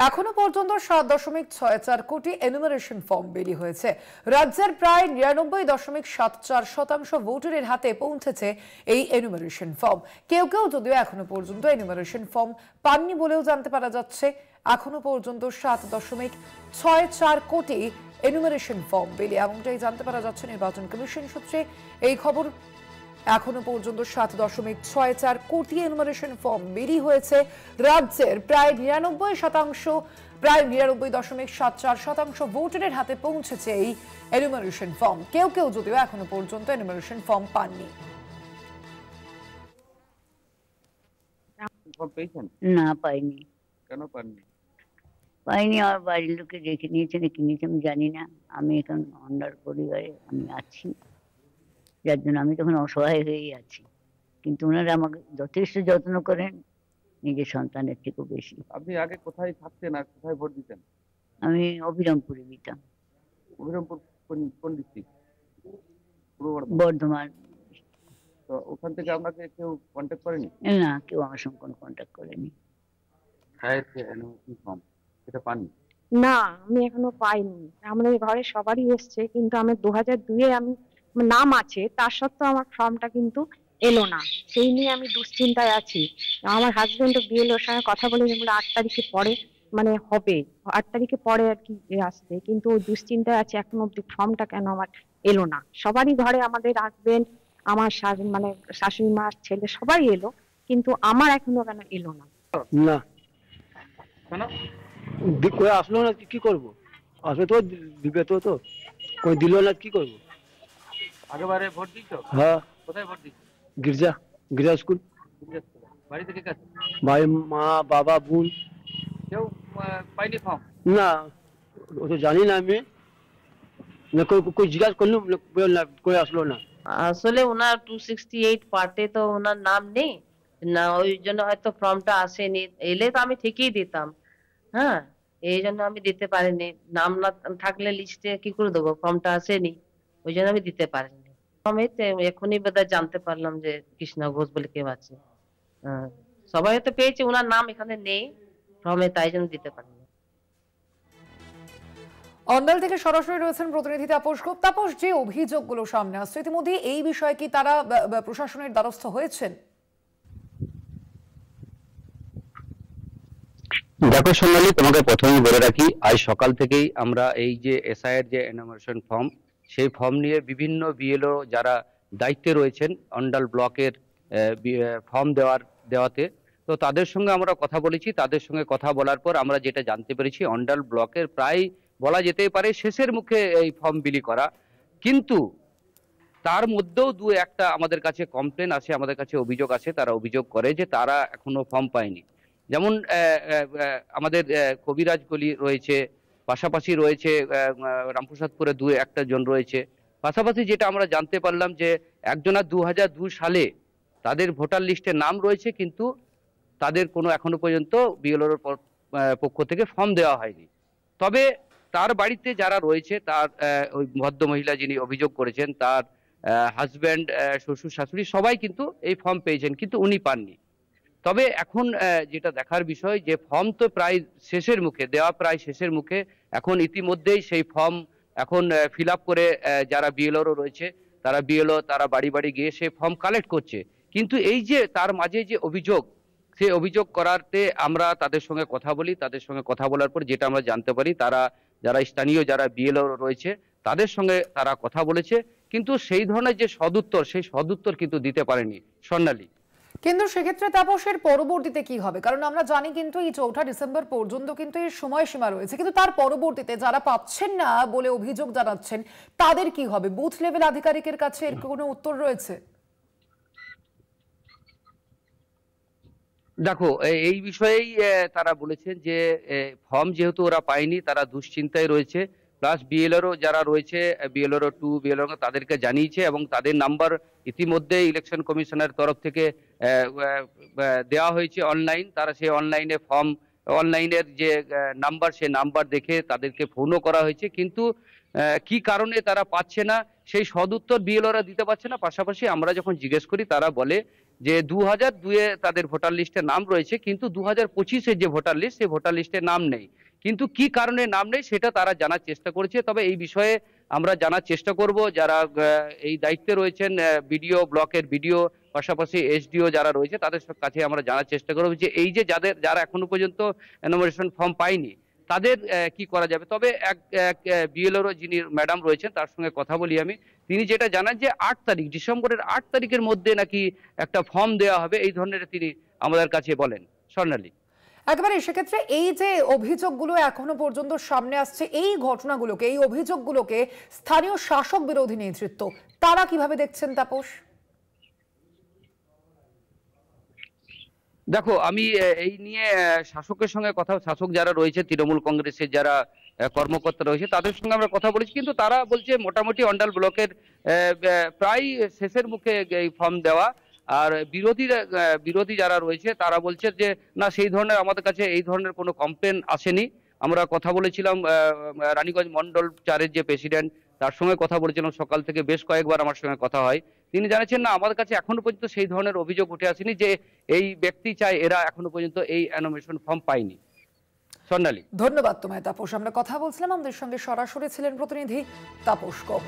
এখনো পর্যন্ত 7.64 কোটি এনুমারেশন ফর্ম বেরি হয়েছে। রাজ্যের প্রায় 99.74% ভোটারের হাতে পৌঁছেছে এই এনুমারেশন ফর্ম। কেউ কেউ যদিও এখনো পর্যন্ত এনুমারেশন ফর্ম পাননি বলেও জানতে পারা যাচ্ছে। এখনো পর্যন্ত 7.64 কোটি এনুমারেশন ফর্ম বেরি, এমনটাই জানতে পারা যাচ্ছে নির্বাচন কমিশন সূত্রে। এই খবর এখনো পর্যন্ত 7.64 কোটি এনুমারেশন ফর্ম বেরি হয়েছে। রাজ্যের প্রায় 99.74% ভোটারের হাতে পৌঁছেছে এই এনুমারেশন ফর্ম। কেউ কেউ যদিও এখনো পর্যন্ত এনুমারেশন ফর্ম পাননি। না, পাইনি। কেন পাননি? পাইনি, আমার বাড়ির লোকে রেখে নিয়েছে নাকি নিয়েছে আমি জানি না। আমি এখন অন্যার পরিবারে আমি আছি, যার জন্য আমি তখন অসহায় হয়েই আছি। কিন্তু ওনারা আমাকে যথেষ্ট যত্ন করেন, নিজের সন্তানের থেকেও বেশি। আপনি আগে কোথায় থাকতেন আর কোথায় ভোট দিতেন? আমি অবিরামপুরে দিতাম। অবিরামপুর কোন ডিস্ট্রিক্ট? বর্ধমান। তো ওখান থেকে আপনাকে কেউ কন্ট্যাক্ট করেনি? না, কেউ আমার সঙ্গে কোনো কন্ট্যাক্ট করেনি। সেটা পাননি? না, আমি এখনো পাইনি। আমাদের ঘরে সবারই এসছে, কিন্তু আমি 2002-এ আমি নাম আছে, তার সত্ত্বেও আমার ফর্মটা কিন্তু এলো না। সেই নিয়ে আমি দুশ্চিন্তায় আছি। আমার হাজবেন্ডও বিএলওর সঙ্গে কথা বলে 8 তারিখে পরে মানে হবে, 8 তারিখে পরে আর কি আসবে, কিন্তু ওই দুশ্চিন্তায় আছে এখনো অব্দি ফর্মটা কেন আমার এলো না। সবারই ঘরে আমাদের হাজবেন্ড, আমার মানে শাশুড়ি মা, ছেলে সবাই এলো, কিন্তু আমার এখনো কেন এলো না। না, কেন কই আসলো না, কি করবো? আসবে তো দিবে, তো কই দিল না, কি করবো? আগেবারে ভোট দিয়েছো? হ্যাঁ। কোথায় ভোট দিয়েছো? গির্জা স্কুল। বাড়ি থেকে কাছে? ভাই, মা, বাবা, বোন। কেউ পাইনি ফর্ম? না, ও তো জানি না আমি। না, কই জিজ্ঞাসা করলাম না, কই আসলো না। আসলে ওনার 268 পার্টে তো ওনার নাম নেই না, ওই জন্য হয়তো ফর্মটা আসেনি। এলে তো আমি ঠিকই দিতাম। হ্যাঁ, এই জন্য আমি দিতে পারিনি। নাম না থাকলে লিস্টে কি করে দেবো? ফর্মটা আসেনি, ওই জন্য আমি দিতে পারিনি। আমি এখনই বোধহয় জানতে পারলাম যে কৃষ্ণা ঘোষ বলে কেউ আছে। হ্যাঁ, সবাই তো পেয়েছে, ওনার নাম এখানে নেই ফর্মে, তাই জন্য দিতে পারিনি। অন্ডাল থেকে সরাসরি রয়েছেন প্রতিনিধি তাপস গুপ্ত। তাপস, যে অভিযোগগুলো সামনে আসছে ইতিমধ্যে, এই বিষয়ে কি তারা প্রশাসনের দ্বারস্থ হয়েছেন? দেখো সোনালী, তোমাকে প্রথমেই বলে রাখি, আজ সকাল থেকেই আমরা এই যে এসআইয়ের যে এনুমারেশন ফর্ম, সেই ফর্ম নিয়ে বিভিন্ন বিএলও যারা দায়িত্বে রয়েছেন অন্ডাল ব্লকের ফর্ম দেওয়াতে, তো তাদের সঙ্গে আমরা কথা বলেছি। তাদের সঙ্গে কথা বলার পর আমরা যেটা জানতে পেরেছি, অন্ডাল ব্লকের প্রায় বলা যেতেই পারে শেষের মুখে এই ফর্ম বিলি করা। কিন্তু তার মধ্যেও দু একটা আমাদের কাছে কমপ্লেন আসে, আমাদের কাছে অভিযোগ আসে। তারা অভিযোগ করে যে তারা এখনো ফর্ম পায়নি। যেমন আমাদের কবিরাজ গলি রয়েছে, পাশাপাশি রয়েছে রামপ্রসাদপুরে দু একটা জন রয়েছে। পাশাপাশি যেটা আমরা জানতে পারলাম যে একজনা 2002 সালে তাদের ভোটার লিস্টে নাম রয়েছে, কিন্তু তাদের কোনো এখনো পর্যন্ত বিএলওর পক্ষ থেকে ফর্ম দেওয়া হয়নি। তবে তার বাড়িতে যারা রয়েছে, তার ওই ভদ্র মহিলা যিনি অভিযোগ করেছেন, তার হাজব্যান্ড, শ্বশুর শাশুড়ি সবাই কিন্তু এই ফর্ম পেয়েছেন, কিন্তু উনি পাননি। তবে এখন যেটা দেখার বিষয়, যে ফর্ম তো প্রায় শেষের মুখে দেওয়া, প্রায় শেষের মুখে। এখন ইতিমধ্যেই সেই ফর্ম এখন ফিল আপ করে যারা বিএলওরও রয়েছে, তারা বাড়ি বাড়ি গিয়ে সেই ফর্ম কালেক্ট করছে। কিন্তু এই যে তার মাঝে যে অভিযোগ, সেই অভিযোগ করাতে আমরা তাদের সঙ্গে কথা বলি। তাদের সঙ্গে কথা বলার পর যেটা আমরা জানতে পারি, যারা স্থানীয় যারা বিএলও রয়েছে তাদের সঙ্গে তারা কথা বলেছে, কিন্তু সেই ধরনের যে সেই সদুত্তর কিন্তু দিতে পারেনি স্বর্ণালী। কিন্তু সেক্ষেত্রে তাপসের পরবর্তীতে কি হবে? কারণ আমরা জানি কিন্তু এই 4 ডিসেম্বর পর্যন্ত কিন্তু এর সময়সীমা রয়েছে, কিন্তু তার পরবর্তীতে যারা পাচ্ছেন না বলে অভিযোগ জানাচ্ছেন, তাদের কি হবে? বুথ লেভেল আধিকারিকের কাছে এর কোনো উত্তর রয়েছে? দেখো, এই বিষয়েই তারা বলেছেন যে ফর্ম যেহেতু ওরা পায়নি, তারা দুশ্চিন্তায় রয়েছে। প্লাস বিএলওরও যারা রয়েছে, বিএলওর 2 বিএলওর তাদেরকে জানিয়েছে, এবং তাদের নাম্বার ইতিমধ্যে ইলেকশন কমিশনের তরফ থেকে দেওয়া হয়েছে অনলাইন। তারা সেই অনলাইনের যে নাম্বার, সে নাম্বার দেখে তাদেরকে ফোনও করা হয়েছে, কিন্তু কি কারণে তারা পাচ্ছে না সেই সদুত্তর বিএলওরা দিতে পারছে না। পাশাপাশি আমরা যখন জিজ্ঞেস করি, তারা বলে যে 2002-এ তাদের ভোটার লিস্টে নাম রয়েছে, কিন্তু 2025-এর যে ভোটার লিস্ট সেই ভোটার লিস্টে নাম নেই। কিন্তু কি কারণে নাম নেই সেটা তারা জানার চেষ্টা করেছে। তবে এই বিষয়ে আমরা জানার চেষ্টা করব, যারা এই দায়িত্বে রয়েছেন, বিডিও, ব্লকের বিডিও, পাশাপাশি এসডিও যারা রয়েছে তাদের কাছে আমরা জানার চেষ্টা করব যে এই যে যারা এখনো পর্যন্ত এনুমারেশন ফর্ম পায়নি তাদের কি করা যাবে। তবে এক বিএলওর যিনি ম্যাডাম রয়েছেন তার সঙ্গে কথা বলি আমি, তিনি যেটা জানান যে 8 তারিখ, ডিসেম্বরের 8 তারিখের মধ্যে নাকি একটা ফর্ম দেওয়া হবে, এই ধরনের তিনি আমাদের কাছে বলেন। স্বর্ণালী, একেবারে সেক্ষেত্রে এই যে অভিযোগগুলো এখনো পর্যন্ত সামনে আসছে, এই ঘটনাগুলোকে, এই অভিযোগগুলোকে স্থানীয় শাসক বিরোধী নেতৃত্ব তারা কিভাবে দেখছেন তাপস? দেখো, আমি এই নিয়ে শাসকের সঙ্গে শাসক যারা রয়েছে, তৃণমূল কংগ্রেসের যারা কর্মকর্তা রয়েছে তাদের সঙ্গে আমরা কথা বলেছি, কিন্তু তারা বলছে মোটামুটি অন্ডাল ব্লকের প্রায় শেষের মুখে এই ফর্ম দেওয়া। আর বিরোধী যারা রয়েছে তারা বলছে যে না, সেই ধরনের আমাদের কাছে এই ধরনের কোনো কমপ্লেন আসেনি। আমরা কথা বলেছিলাম রানীগঞ্জ মন্ডল 4-এর যে প্রেসিডেন্ট, তার সঙ্গে কথা বলেছিলাম, সকাল থেকে বেশ কয়েকবার আমার সঙ্গে কথা হয়। তিনি জানাচ্ছেন না, আমাদের কাছে এখনো পর্যন্ত সেই ধরনের অভিযোগ উঠে আসেনি যে এই ব্যক্তি চায়, এরা এখনো পর্যন্ত এই এনুমারেশন ফর্ম পায়নি। স্বর্ণালী, ধন্যবাদ তোমায় তাপস। আমরা কথা বলছিলাম, আমাদের সঙ্গে সরাসরি ছিলেন প্রতিনিধি তাপস গোপ।